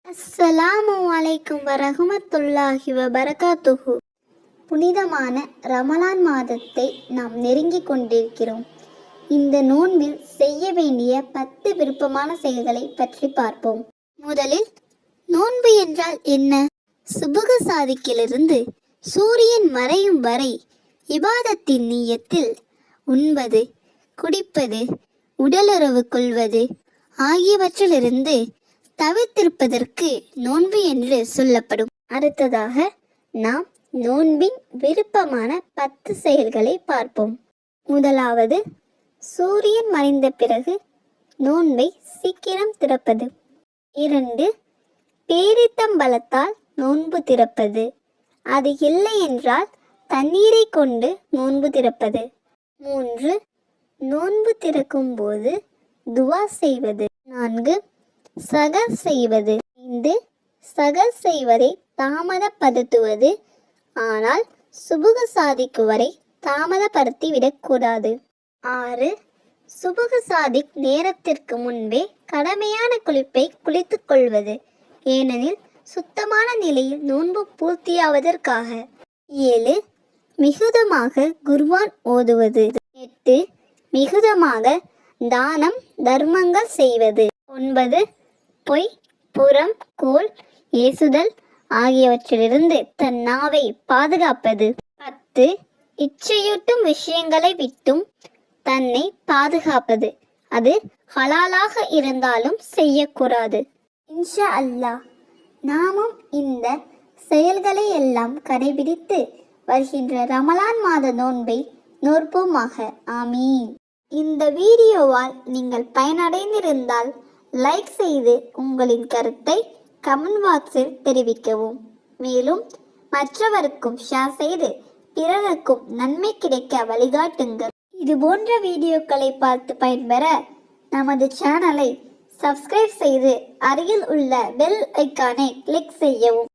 அஸ்ஸலாமு அலைக்கும் வரஹ்மத்துல்லாஹி வபரகாத்துஹு. புனிதமான ரமலான் மாதத்தை நாம் நெருங்கிக் கொண்டிருக்கிறோம். இந்த நோன்பில் செய்ய வேண்டிய 10 விருப்பமான செயல்களை பற்றி பார்ப்போம். முதலில், நோன்பு என்றால் என்ன? சுபுக சாதிக்கிலிருந்து சூரியன் மறையும் வரை இபாதத்தின் நியத்தில் உண்பது, குடிப்பது, உடலுறவு கொள்வது ஆகியவற்றிலிருந்து தவிர்த்திருப்பதற்கு நோன்பு என்று சொல்லப்படும். அடுத்ததாக, நாம் நோன்பின் விருப்பமான 10 செயல்களை பார்ப்போம். முதலாவது, சூரியன் மறைந்த பிறகு நோன்பை சீக்கிரம் திறப்பது. 2, பேரித்தம்பழத்தால் நோன்பு திறப்பது. அது இல்லை என்றால் தண்ணீரை கொண்டு நோன்பு திறப்பது. 3, நோன்பு திறக்கும் போது துவா செய்வது. 4, சகர் செய்வது. 5, சகர் செய்வதை தாமதப்படுத்துவது, ஆனால் சுபுக சாதிக்கு வரை தாமதப்படுத்தி விடக்கூடாது. 6, சுபுக சாதிக் நேரத்திற்கு முன்பே கடமையான குளிப்பை குளித்துக் கொள்வது, ஏனெனில் சுத்தமான நிலையில் நோன்பு பூர்த்தியாவதற்காக. 7, மிகுதமாக குர்ஆன் ஓதுவது. 8, மிகுதமாக தானம் தர்மங்கள் செய்வது. 9, பொய், புறம், கோல் ஏசுதல் ஆகியவற்றிலிருந்து தன் நாவை பாதுகாப்பது. 10, இச்சையூட்டும் விஷயங்களை விட்டும் தன்னை பாதுகாப்பது. அது ஹலாலாக இருந்தாலும் செய்யக்கூடாது. இன்ஷா அல்லாஹ் நாமும் இந்த செயல்களை எல்லாம் கடைபிடித்து வருகின்ற ரமலான் மாத நோன்பை நோற்போமாக. ஆமீன். இந்த வீடியோவால் நீங்கள் பயனடைந்திருந்தால் லைக் செய்து உங்களின் கருத்தை கமெண்ட் பாக்ஸில் தெரிவிக்கவும். மேலும் மற்றவருக்கும் ஷேர் செய்து பிறருக்கும் நன்மை கிடைக்க வழிகாட்டுங்கள். இது போன்ற வீடியோக்களை பார்த்து பயன்பெற நமது சேனலை சப்ஸ்கிரைப் செய்து அருகில் உள்ள பெல் ஐக்கானை கிளிக் செய்யவும்.